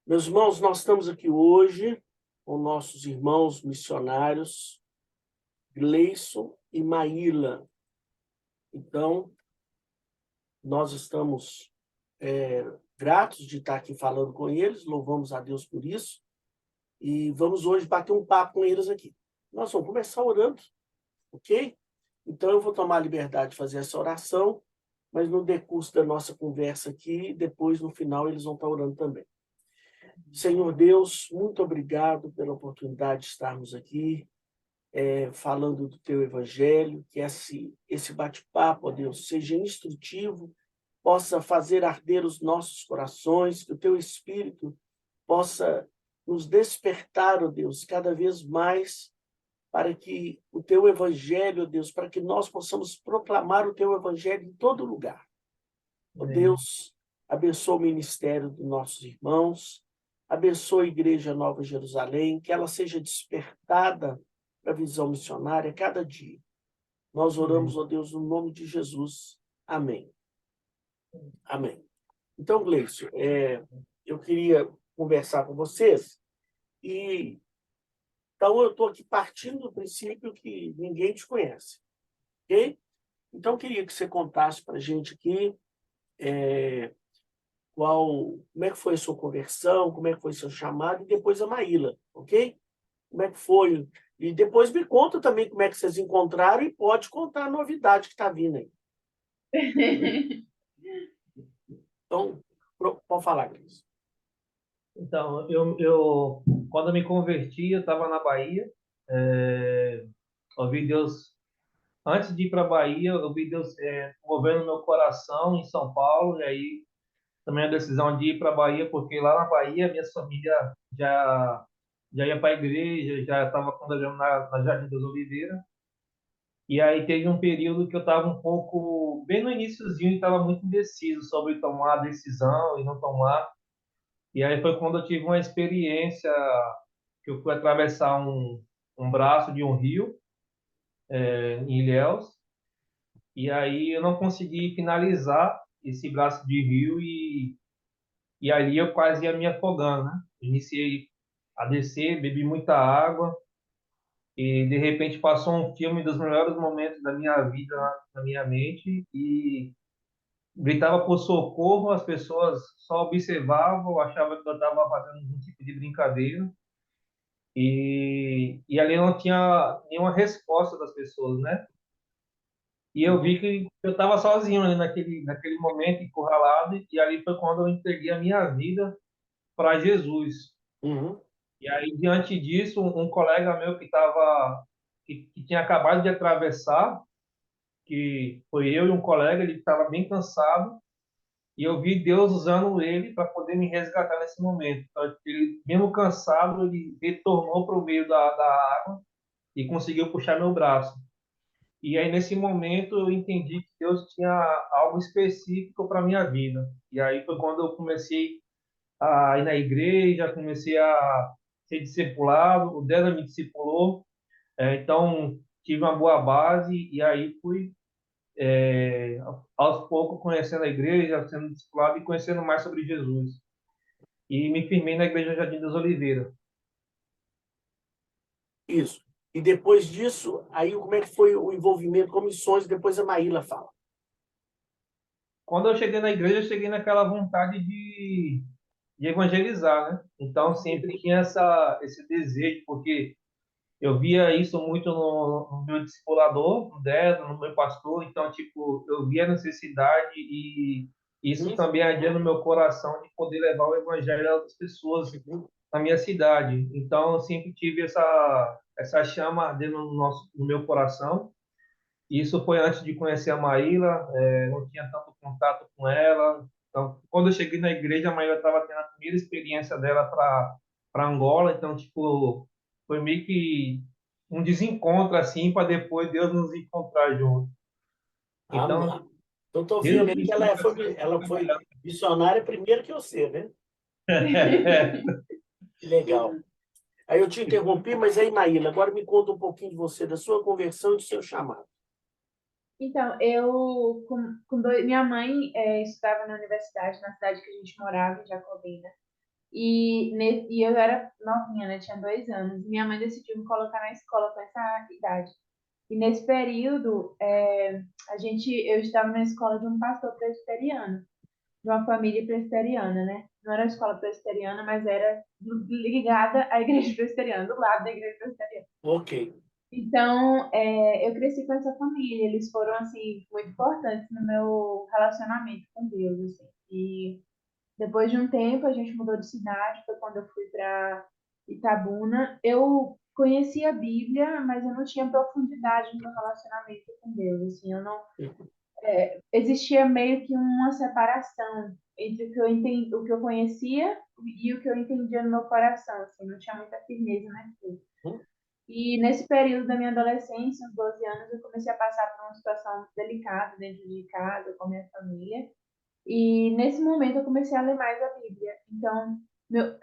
Meus irmãos, nós estamos aqui hoje com nossos irmãos missionários, Gleison e Maíla. Então, nós estamos gratos de estar aqui falando com eles, louvamos a Deus por isso, e vamos hoje bater um papo com eles aqui. Nós vamos começar orando, ok? Então, eu vou tomar a liberdade de fazer essa oração, mas no decurso da nossa conversa aqui, depois, no final, eles vão estar orando também. Senhor Deus, muito obrigado pela oportunidade de estarmos aqui, falando do Teu Evangelho, que esse bate-papo, ó Deus, seja instrutivo, possa fazer arder os nossos corações, que o Teu Espírito possa nos despertar, ó Deus, cada vez mais, para que o Teu Evangelho, ó Deus, para que nós possamos proclamar o Teu Evangelho em todo lugar. Ó Deus, abençoa o ministério dos nossos irmãos, abençoa a Igreja Nova Jerusalém, que ela seja despertada para a visão missionária a cada dia. Nós oramos, ó Deus, no nome de Jesus. Amém. Amém. Então, Gleison, eu queria conversar com vocês então eu estou aqui partindo do princípio que ninguém te conhece, ok? Então, eu queria que você contasse para a gente aqui como é que foi a sua conversão, como é que foi seu chamado, e depois a Maíla, ok? Como é que foi? E depois me conta também como é que vocês encontraram e pode contar a novidade que está vindo aí. Então, pode falar, Cris. Então, quando eu me converti, eu estava na Bahia. Ouvi Deus, antes de ir para a Bahia, eu vi Deus movendo meu coração em São Paulo. E aí, também a decisão de ir para a Bahia, porque lá na Bahia, minha família já ia para a igreja, já estava congregando na Jardim das Oliveiras. E aí teve um período que eu estava um pouco, bem no iniciozinho, e estava muito indeciso sobre tomar a decisão e não tomar. E aí foi quando eu tive uma experiência que eu fui atravessar um braço de um rio, em Ilhéus, e aí eu não consegui finalizar esse braço de rio e ali eu quase ia me afogando, né? Iniciei a descer, bebi muita água e de repente passou um filme dos melhores momentos da minha vida na minha mente e gritava por socorro, as pessoas só observavam, achavam que eu estava fazendo algum tipo de brincadeira. E ali não tinha nenhuma resposta das pessoas, né? E eu vi que eu estava sozinho ali naquele momento, encurralado, e ali foi quando eu entreguei a minha vida para Jesus. Uhum. E aí, diante disso, um colega meu que tinha acabado de atravessar, que foi eu e um colega, ele estava bem cansado, e eu vi Deus usando ele para poder me resgatar nesse momento. Então, ele, mesmo cansado, ele retornou para o meio da água e conseguiu puxar meu braço. E aí, nesse momento, eu entendi que Deus tinha algo específico para minha vida. E aí foi quando eu comecei a ir na igreja, comecei a ser discipulado, o Dela me discipulou, então tive uma boa base e aí fui, aos poucos, conhecendo a igreja, sendo discipulado e conhecendo mais sobre Jesus. E me firmei na Igreja Jardim das Oliveiras. Isso. E depois disso, aí como é que foi o envolvimento com missões? Depois a Maíla fala. Quando eu cheguei na igreja, eu cheguei naquela vontade de evangelizar, né? Então sempre tinha esse desejo, porque eu via isso muito no meu discipulador, no Dedo, no meu pastor, então tipo, eu via a necessidade e isso Uhum. também ardia no meu coração de poder levar o evangelho a outras pessoas na minha cidade. Então eu sempre tive essa chama ardendo no meu coração. Isso foi antes de conhecer a Maíla, não tinha tanto contato com ela. Então, quando eu cheguei na igreja, a Maíla estava tendo a primeira experiência dela para Angola, então, tipo, foi meio que um desencontro, assim, para depois Deus nos encontrar juntos. Então, Amém. Então, estou desde vendo o aí que princípio, assim, ela foi missionária primeiro que você, né? Que legal. Aí eu te interrompi, mas aí, Maíla, agora me conta um pouquinho de você, da sua conversão e do seu chamado. Então, minha mãe estudava na universidade, na cidade que a gente morava, em Jacobina. E eu era novinha, né? Tinha 2 anos. Minha mãe decidiu me colocar na escola com essa idade. E nesse período, eu estava na escola de um pastor presbiteriano, de uma família presbiteriana, né? Não era uma escola presbiteriana, mas era ligada à igreja presbiteriana, do lado da igreja presbiteriana. Ok. Então, eu cresci com essa família. Eles foram, assim, muito importantes no meu relacionamento com Deus, assim. E depois de um tempo, a gente mudou de cidade. Foi quando eu fui para Itabuna. Eu conhecia a Bíblia, mas eu não tinha profundidade no meu relacionamento com Deus. Assim, eu não existia meio que uma separação entre o que eu conhecia e o que eu entendia no meu coração. Assim, não tinha muita firmeza naquilo. Hum, E nesse período da minha adolescência, uns 12 anos, eu comecei a passar por uma situação delicada dentro de casa, com a minha família. E nesse momento eu comecei a ler mais a Bíblia. Então,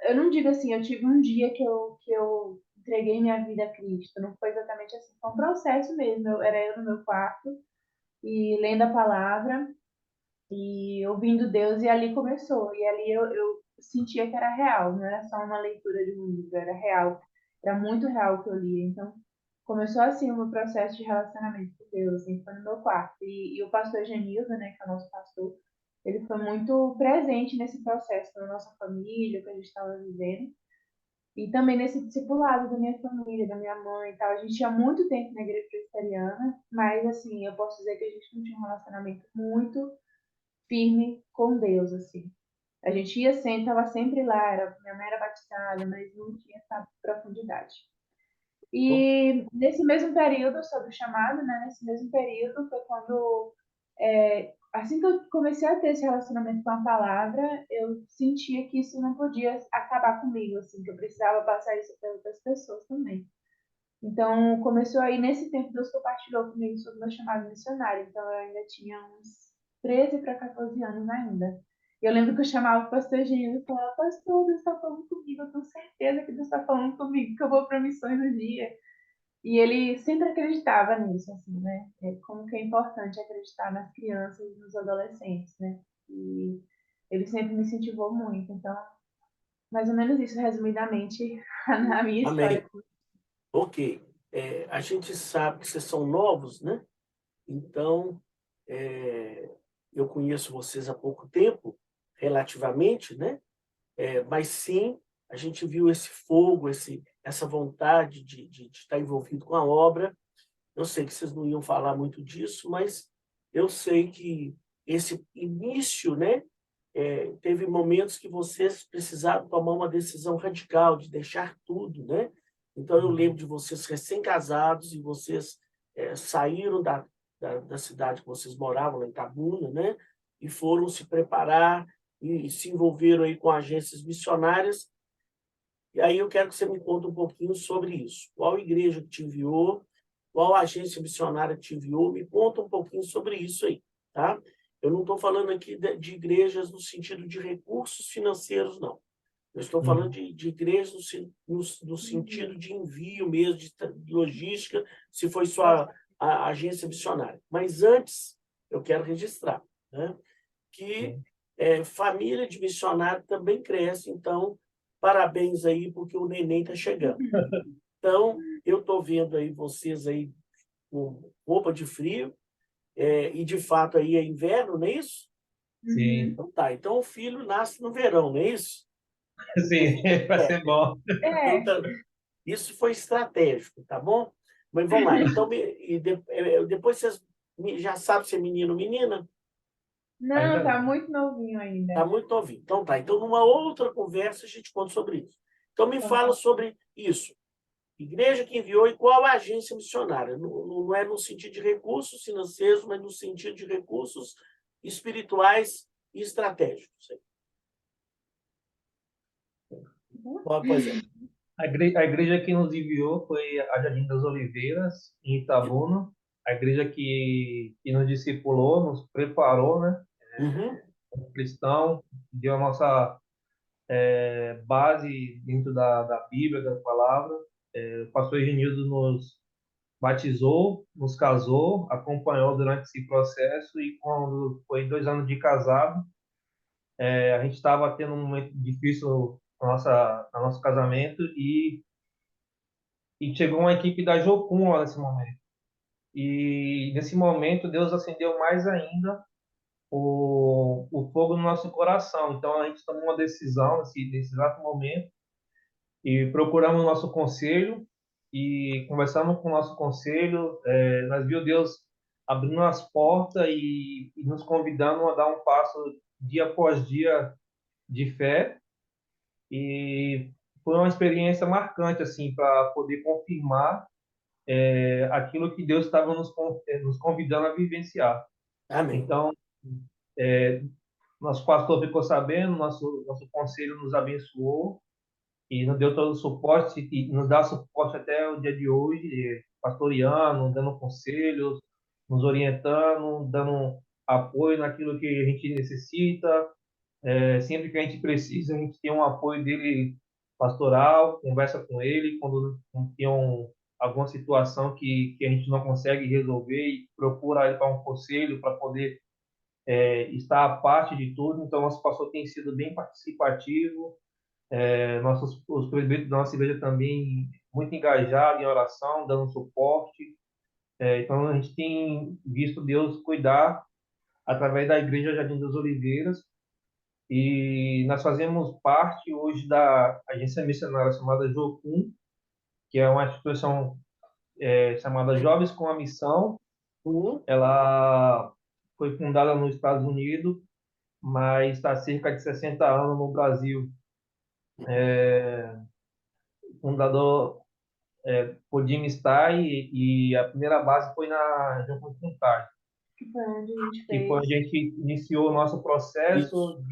eu não digo assim, eu tive um dia que eu entreguei minha vida a Cristo. Não foi exatamente assim, foi um processo mesmo. Era eu no meu quarto e lendo a palavra e ouvindo Deus, e ali começou. E ali eu sentia que era real, não era só uma leitura de um livro, era real. Era muito real o que eu lia. Então, começou assim o meu processo de relacionamento com Deus, assim, foi no meu quarto. E o pastor Genildo, né, que é o nosso pastor, ele foi muito presente nesse processo, na nossa família, que a gente estava vivendo. E também nesse discipulado da minha família, da minha mãe e tal. A gente tinha muito tempo na igreja presbiteriana, mas assim, eu posso dizer que a gente não tinha um relacionamento muito firme com Deus, assim. A gente ia sempre, estava sempre lá, minha mãe era batizada, mas não tinha essa profundidade. ok. E nesse mesmo período, sobre o chamado, né? Nesse mesmo período foi quando, assim que eu comecei a ter esse relacionamento com a palavra, eu sentia que isso não podia acabar comigo, assim, que eu precisava passar isso para outras pessoas também. Então, começou aí nesse tempo, Deus compartilhou comigo sobre o meu chamado missionário. Então, eu ainda tinha uns 13 para 14 anos ainda. E eu lembro que eu chamava o pastor Gil e falava, pastor, Deus está falando comigo, eu tenho certeza que Deus está falando comigo, que eu vou para missões no dia. E ele sempre acreditava nisso, assim, né? Como que é importante acreditar nas crianças e nos adolescentes, né? E ele sempre me incentivou muito. Então, mais ou menos isso, resumidamente, na minha história. Amém. Ok. A gente sabe que vocês são novos, né? Então, é, eu conheço vocês há pouco tempo, relativamente, né? Mas sim, a gente viu esse fogo, essa vontade de estar envolvido com a obra. Eu sei que vocês não iam falar muito disso, mas eu sei que esse início, né? Teve momentos que vocês precisaram tomar uma decisão radical de deixar tudo, né? Então eu lembro de vocês recém-casados e vocês saíram da cidade que vocês moravam, lá em Itabuna, né? E foram se preparar e se envolveram aí com agências missionárias. E aí eu quero que você me conte um pouquinho sobre isso. Qual igreja que te enviou? Qual agência missionária te enviou? Me conta um pouquinho sobre isso aí, tá? Eu não estou falando aqui de igrejas no sentido de recursos financeiros, não. Eu estou falando de igrejas no sentido de envio mesmo, de logística, se foi sua a agência missionária. Mas antes, eu quero registrar, né, que família de missionário também cresce, então, parabéns aí, porque o neném está chegando. Então, eu estou vendo aí vocês aí com roupa de frio, e de fato aí é inverno, não é isso? Sim, Uhum. Então tá, então o filho nasce no verão, não é isso? sim, vai É, ser bom. então É, isso foi estratégico, tá bom? Mas vamos lá, então depois vocês já sabem se é menino ou menina? não, Ainda tá não. muito novinho ainda. Tá muito novinho. Então tá, então numa outra conversa a gente conta sobre isso. Então me Então, fala tá. sobre isso. Igreja que enviou e qual a agência missionária? Não é no sentido de recursos financeiros, mas no sentido de recursos espirituais e estratégicos. Pois é. A igreja que nos enviou foi a Jardim das Oliveiras, em Itabuna. A igreja que nos discipulou, nos preparou, né? Uhum. Como cristão, deu a nossa base dentro da Bíblia, da palavra. O pastor Genildo batizou, nos casou, acompanhou durante esse processo e quando foi 2 anos de casado, a gente estava tendo um momento difícil no nosso casamento e chegou uma equipe da Jocum lá nesse momento. E nesse momento Deus acendeu mais ainda o fogo no nosso coração. Então a gente tomou uma decisão nesse exato momento e procuramos o nosso conselho e conversamos com o nosso conselho. Nós viu Deus abrindo as portas e nos convidando a dar um passo dia após dia de fé. E foi uma experiência marcante assim para poder confirmar aquilo que Deus estava nos convidando a vivenciar. Amém. Então, é, nosso pastor ficou sabendo, nosso conselho nos abençoou e nos deu todo o suporte e nos dá suporte até o dia de hoje, pastoreando, dando conselhos, nos orientando, dando apoio naquilo que a gente necessita. Sempre que a gente precisa, a gente tem um apoio dele pastoral, conversa com ele quando tem alguma situação que a gente não consegue resolver e procura ele para um conselho para poder estar à parte de tudo. Então, nosso pastor tem sido bem participativo, os presbíteros da nossa igreja também muito engajados em oração, dando suporte. Então, a gente tem visto Deus cuidar através da Igreja Jardim das Oliveiras e nós fazemos parte hoje da agência missionária chamada Jocum, que é uma instituição chamada Jovens com a Missão. Uhum. Ela foi fundada nos Estados Unidos, mas está há cerca de 60 anos no Brasil. O fundador foi Jim Stein e a primeira base foi na Jocum Contagem, Que foi onde a gente que foi fez. onde a gente iniciou o nosso Isso. processo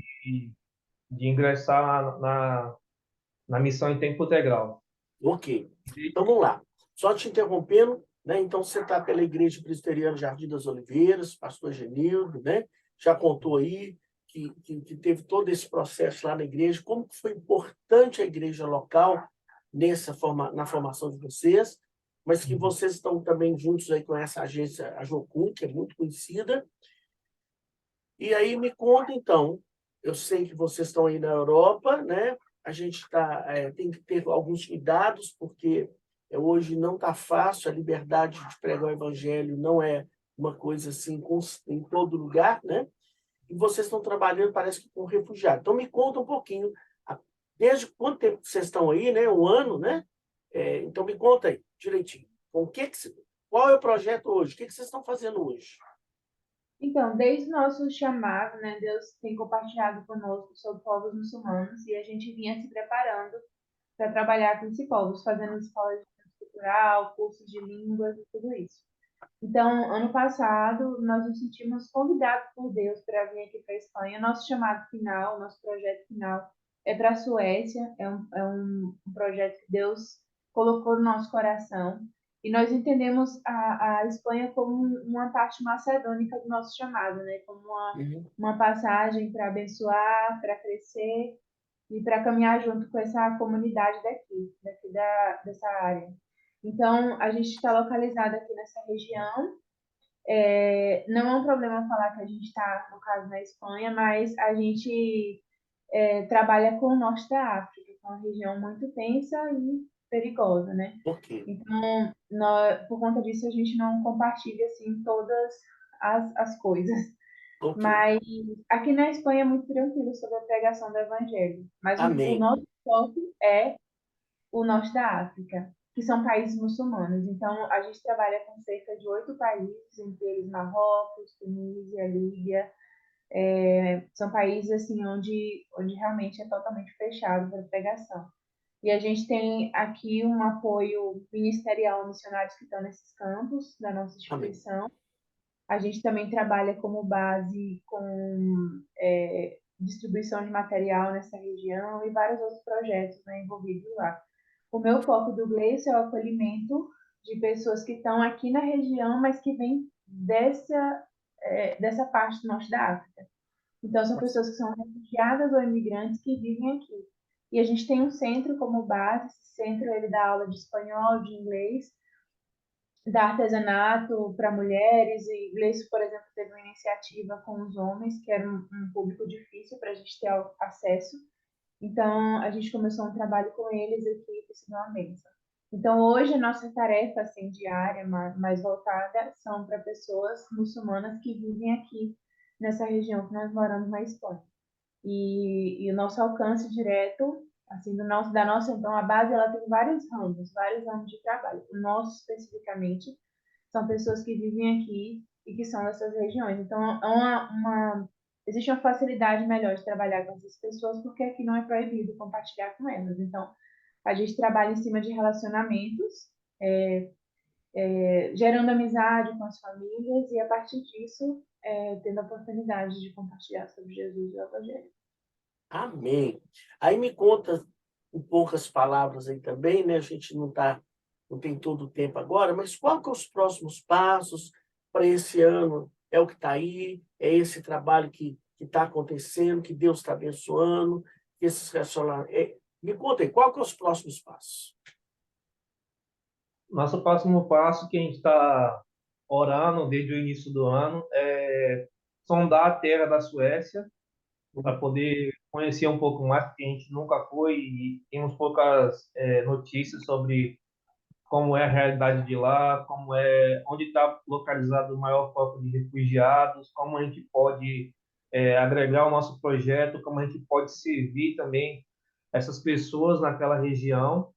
de ingressar na missão em tempo integral. Ok. Então, vamos lá. Só te interrompendo, né? Então, você está pela Igreja Presbiteriana Jardim das Oliveiras, pastor Genildo, né? Já contou aí que teve todo esse processo lá na igreja. Como que foi importante a igreja local na formação de vocês, mas que vocês estão também juntos aí com essa agência, a Jocum, que é muito conhecida. E aí me conta, então, eu sei que vocês estão aí na Europa, né? A gente tem que ter alguns cuidados, porque hoje não está fácil, a liberdade de pregar o evangelho não é uma coisa assim em todo lugar, né? E vocês estão trabalhando, parece que com refugiados. Então, me conta um pouquinho, desde quanto tempo vocês estão aí, né? Um ano, né? Então, me conta aí, direitinho. Qual é o projeto hoje? O que vocês estão fazendo hoje? Então, desde o nosso chamado, né, Deus tem compartilhado conosco sobre povos muçulmanos e a gente vinha se preparando para trabalhar com esses povos, fazendo escola de cultural, cursos de línguas e tudo isso. Então, ano passado, nós nos sentimos convidados por Deus para vir aqui para a Espanha. Nosso chamado final, nosso projeto final é para a Suécia. É um projeto que Deus colocou no nosso coração. E nós entendemos a Espanha como uma parte macedônica do nosso chamado, né? Como Uhum. uma passagem para abençoar, para crescer e para caminhar junto com essa comunidade dessa área. Então, a gente está localizado aqui nessa região. Não é um problema falar que a gente está, no caso, na Espanha, mas a gente trabalha com o norte da África, que é uma região muito tensa e perigosa, né? Ok, Então, por conta disso, a gente não compartilha, assim, todas as coisas. ok. Mas aqui na Espanha é muito tranquilo sobre a pregação do evangelho. Mas o Amém. nosso foco é o norte da África, que são países muçulmanos. Então, a gente trabalha com cerca de 8 países, entre eles Marrocos, Tunísia, Líbia. São países assim onde realmente é totalmente fechado para pregação. E a gente tem aqui um apoio ministerial a missionários que estão nesses campos da nossa Amém. instituição. A gente também trabalha como base com distribuição de material nessa região e vários outros projetos, né, envolvidos lá. O meu foco do Gleice é o acolhimento de pessoas que estão aqui na região, mas que vêm dessa parte do norte da África. Então, são pessoas que são refugiadas ou imigrantes que vivem aqui. E a gente tem um centro como base, esse centro ele dá aula de espanhol, de inglês, dar artesanato para mulheres, e Gleice, por exemplo, teve uma iniciativa com os homens, que era um público difícil para a gente ter acesso. Então, a gente começou um trabalho com eles aqui, que se deu uma bênção. Então, hoje, a nossa tarefa assim, diária, mais voltada, são para pessoas muçulmanas que vivem aqui, nessa região que nós moramos na Espanha. E o nosso alcance direto, assim, da nossa, então, a base, ela tem vários ramos de trabalho. O nosso, especificamente, são pessoas que vivem aqui e que são dessas regiões. Então, existe uma facilidade melhor de trabalhar com essas pessoas, porque aqui não é proibido compartilhar com elas. Então, a gente trabalha em cima de relacionamentos, gerando amizade com as famílias e, a partir disso, tendo a oportunidade de compartilhar sobre Jesus e o Evangelho. Amém. Aí me conta em poucas palavras aí também, né? A gente não tem todo o tempo agora, mas qual que é os próximos passos para esse ano? É o que está aí? É esse trabalho que está acontecendo, que Deus está abençoando, que esses relacionamentos... Me conta aí, qual que é os próximos passos? Nosso próximo passo que a gente está orando desde o início do ano é sondar a terra da Suécia para poder conhecer um pouco mais, porque a gente nunca foi e temos poucas notícias sobre como é a realidade de lá, como é, onde está localizado o maior foco de refugiados, como a gente pode agregar o nosso projeto, como a gente pode servir também essas pessoas naquela região.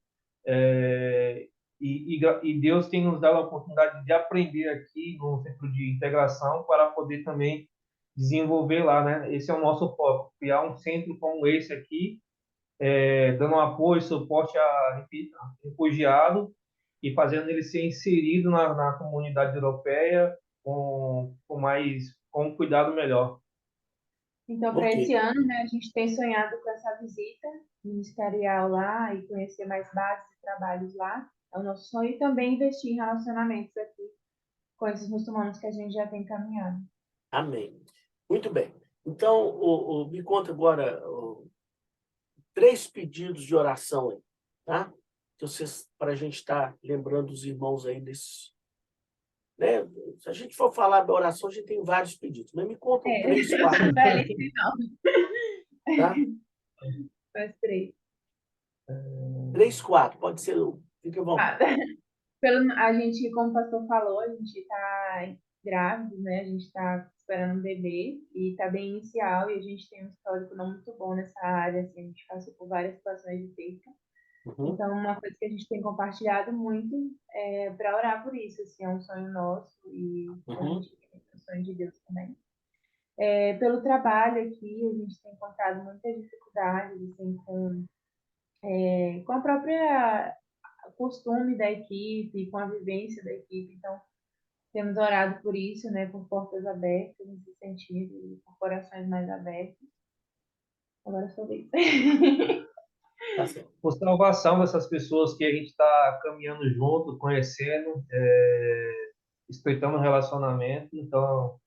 É, e Deus tem nos dado a oportunidade de aprender aqui no centro de integração para poder também desenvolver lá, né? Esse é o nosso foco, criar um centro como esse aqui, dando apoio, suporte a refugiado e fazendo ele ser inserido na comunidade europeia com um cuidado melhor. Então, para Ok, esse ano, né, a gente tem sonhado com essa visita ministerial lá e conhecer mais bases e trabalhos lá. É o nosso sonho, e também investir em relacionamentos aqui com esses muçulmanos que a gente já tem caminhado. amém. Muito bem. Então, me conta agora 3 pedidos de oração aí, tá? Para a gente estar lembrando os irmãos aí desses, né? Se a gente for falar da oração, a gente tem vários pedidos, mas me contam 3, 4, Não é lista, não. tá? Faz 3. 3, 4, pode ser, fique à Ah, vontade. a gente, como o pastor falou, a gente está grávido, né? A gente está esperando um bebê e está bem inicial, e a gente tem um histórico não muito bom nessa área, assim, a gente passou por várias situações de perca. Uhum, Então, uma coisa que a gente tem compartilhado muito é para orar por isso, assim, é um sonho nosso e a uhum, gente tem um sonho de Deus também. Pelo trabalho aqui, a gente tem encontrado muitas dificuldades, assim, com a própria costume da equipe, com a vivência da equipe. Então, temos orado por isso, né, por portas abertas nesse sentido, e por corações mais abertos. Agora é sua vez. tá certo. Por salvação dessas pessoas que a gente está caminhando junto, conhecendo, estreitando um relacionamento. Então,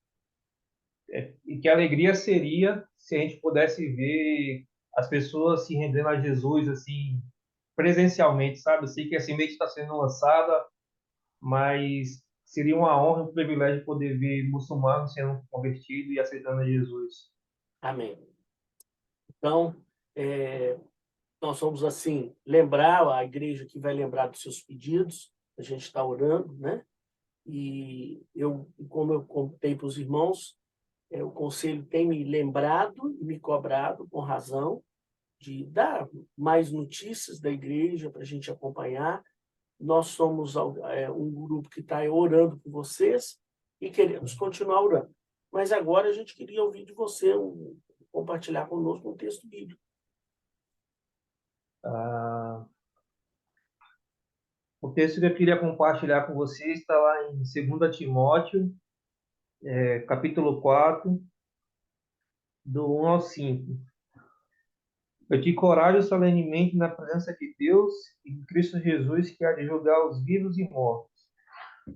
e que alegria seria se a gente pudesse ver as pessoas se rendendo a Jesus assim presencialmente, sabe? Eu sei que a semente está sendo lançada, mas seria uma honra e um privilégio poder ver muçulmanos sendo convertidos e aceitando a Jesus. Amém. Então, é, nós vamos, assim, lembrar, a igreja que vai lembrar dos seus pedidos, a gente está orando, né? E como eu contei para os irmãos, o conselho tem me lembrado e me cobrado, com razão, de dar mais notícias da igreja para a gente acompanhar. Nós somos um grupo que está orando por vocês e queremos continuar orando. Mas agora a gente queria ouvir de você, compartilhar conosco um texto bíblico. Ah, o texto que eu queria compartilhar com vocês está lá em 2 Timóteo, capítulo 4, do 1 ao 5. Eu te encorajo solenemente na presença de Deus e de Cristo Jesus, que há de julgar os vivos e mortos,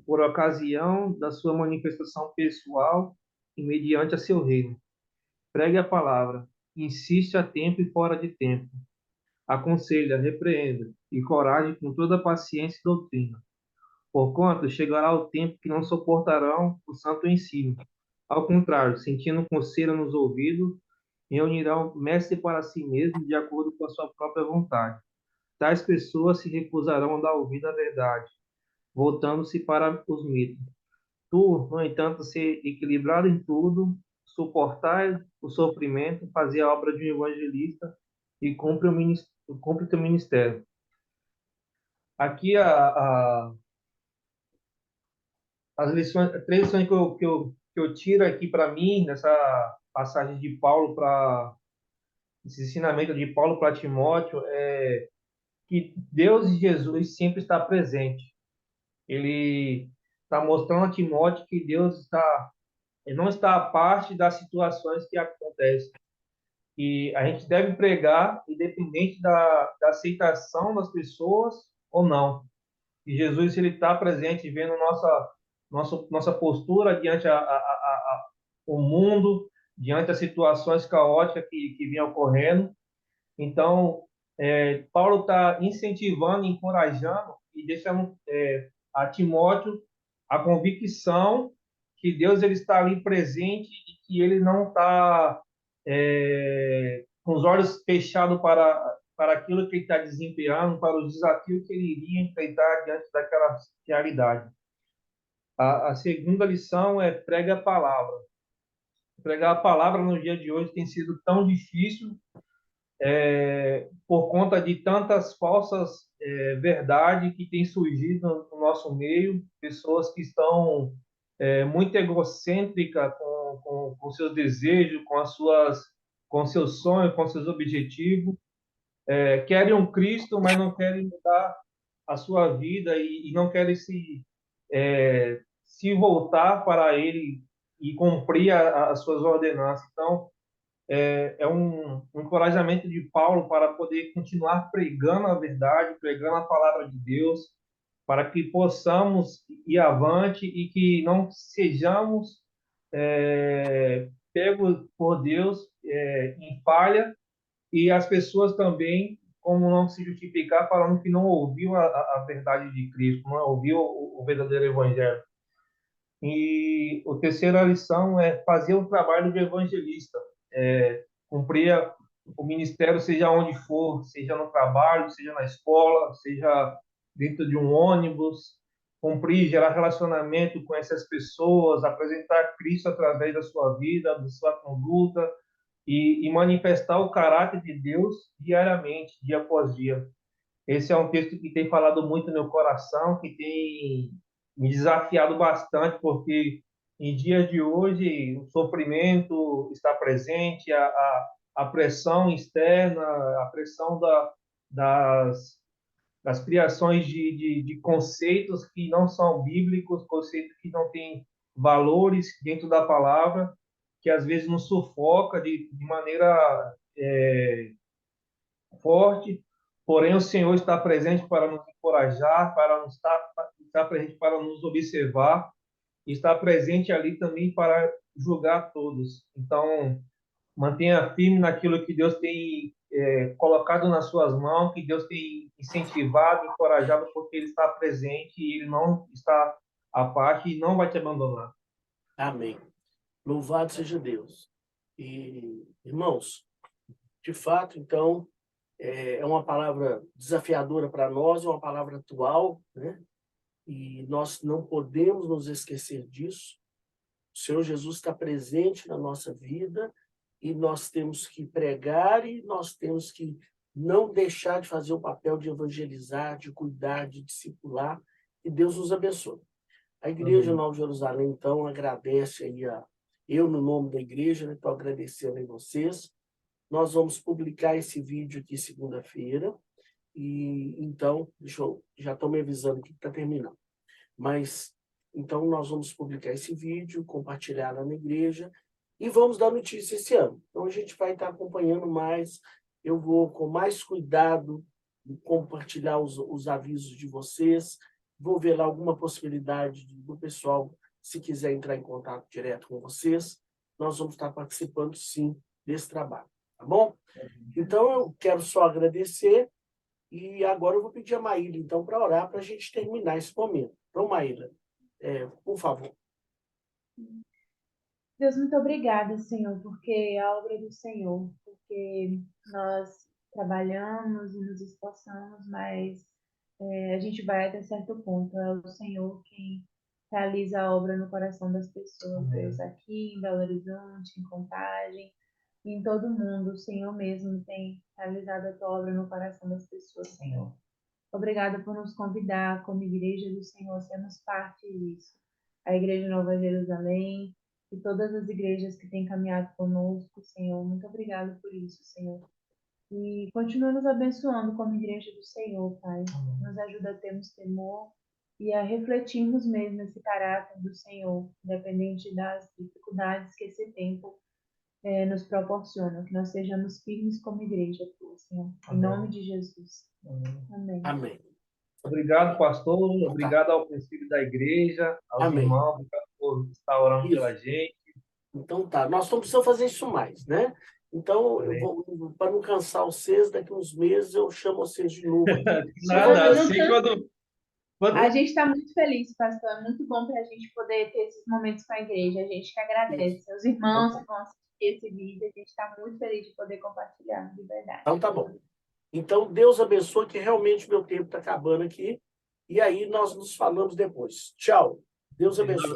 por ocasião da sua manifestação pessoal e mediante a seu reino. Pregue a palavra, insiste a tempo e fora de tempo. Aconselha, repreenda e coragem com toda paciência e doutrina. Porquanto chegará o tempo que não suportarão o santo ensino. Ao contrário, sentindo coceira nos ouvidos, reunirão mestre para si mesmo de acordo com a sua própria vontade. Tais pessoas se recusarão a dar ouvido à verdade, voltando-se para os mitos. Tu, no entanto, ser equilibrado em tudo, suportar o sofrimento, fazer a obra de um evangelista e cumpre teu ministério. Aqui as lições, três lições que eu tiro aqui para mim nessa passagem de Paulo para esse ensinamento de Paulo para Timóteo é que Deus e Jesus sempre está presente. Ele está mostrando a Timóteo que ele não está à parte das situações que acontecem. E a gente deve pregar independente da aceitação das pessoas ou não. E Jesus, ele está presente, vendo nossa postura diante o mundo, diante das situações caóticas que vinham ocorrendo. Então, Paulo está incentivando, encorajando e deixando a Timóteo a convicção que Deus ele está ali presente e que ele não está com os olhos fechados para aquilo que ele está desempenhando, para os desafios que ele iria enfrentar diante daquela realidade. A segunda lição é prega a palavra. Pregar a palavra no dia de hoje tem sido tão difícil por conta de tantas falsas verdades que têm surgido no nosso meio, pessoas que estão muito egocêntricas com seus desejos, com seus sonhos, com seus objetivos, querem um Cristo, mas não querem mudar a sua vida e não querem se voltar para Ele e cumprir as suas ordenanças. Então, é um encorajamento de Paulo para poder continuar pregando a verdade, pregando a palavra de Deus, para que possamos ir avante e que não sejamos pegos por Deus em falha e as pessoas também, como não se justificar, falando que não ouviu a verdade de Cristo, não ouviu o verdadeiro evangelho. E a terceira lição é fazer o trabalho de evangelista, cumprir o ministério, seja onde for, seja no trabalho, seja na escola, seja dentro de um ônibus, cumprir, gerar relacionamento com essas pessoas, apresentar Cristo através da sua vida, da sua conduta e manifestar o caráter de Deus diariamente, dia após dia. Esse é um texto que tem falado muito no meu coração, que tem me desafiado bastante, porque em dias de hoje o sofrimento está presente, a pressão externa, a pressão das criações de conceitos que não são bíblicos, conceitos que não têm valores dentro da palavra, que às vezes nos sufoca de maneira forte, porém o Senhor está presente para nos encorajar, para nos estar presente para nos observar, e está presente ali também para julgar todos. Então, mantenha firme naquilo que Deus tem colocado nas suas mãos, que Deus tem incentivado, encorajado, porque Ele está presente e Ele não está à parte e não vai te abandonar. Amém. Louvado seja Deus. E, irmãos, de fato, então, é uma palavra desafiadora para nós, é uma palavra atual, né? E nós não podemos nos esquecer disso. O Senhor Jesus está presente na nossa vida e nós temos que pregar e nós temos que não deixar de fazer o papel de evangelizar, de cuidar, de discipular. E Deus nos abençoe. A Igreja Nova Jerusalém, então, agradece aí eu, no nome da igreja, estou agradecendo a vocês. Nós vamos publicar esse vídeo aqui segunda-feira. E então, já estou me avisando que está terminando. Mas, então, nós vamos publicar esse vídeo, compartilhar lá na igreja e vamos dar notícia esse ano. Então, a gente vai estar acompanhando mais. Eu vou, com mais cuidado, compartilhar os avisos de vocês. Vou ver lá alguma possibilidade do pessoal, se quiser entrar em contato direto com vocês. Nós vamos estar participando, sim, desse trabalho. Tá bom? Então, eu quero só agradecer E agora eu vou pedir a Maíla, então, para orar para a gente terminar esse momento. Então, Maíla, por favor. Deus, muito obrigada, Senhor, porque é a obra do Senhor, porque nós trabalhamos e nos esforçamos, mas a gente vai até certo ponto. É o Senhor quem realiza a obra no coração das pessoas, Amém. Deus, aqui em Belo Horizonte, em Contagem, e em todo mundo. O Senhor mesmo tem realizado a tua obra no coração das pessoas, Senhor. Obrigada por nos convidar, como igreja do Senhor, sermos parte disso. A Igreja Nova Jerusalém e todas as igrejas que têm caminhado conosco, Senhor. Muito obrigada por isso, Senhor. E continua nos abençoando como igreja do Senhor, Pai. Nos ajuda a termos temor e a refletirmos mesmo esse caráter do Senhor, independente das dificuldades que esse tempo nos proporciona. Que nós sejamos firmes como igreja tua, Senhor. Em nome de Jesus. Amém. Amém. Obrigado, pastor. Obrigado ao princípio da igreja, aos Amém. irmãos, obrigado por estar orando Isso. pela gente. Então tá, nós não precisamos fazer isso mais, né? Então, Amém. para não cansar vocês, daqui uns meses eu chamo vocês de novo aqui. Nada, Não, assim, quando A gente está muito feliz, pastor. É muito bom para a gente poder ter esses momentos com a igreja. A gente que agradece. Os irmãos que vão assistir esse vídeo, a gente está muito feliz de poder compartilhar, de verdade. Então tá bom. Então, Deus abençoe, que realmente meu tempo está acabando aqui. E aí nós nos falamos depois. Tchau. Deus abençoe.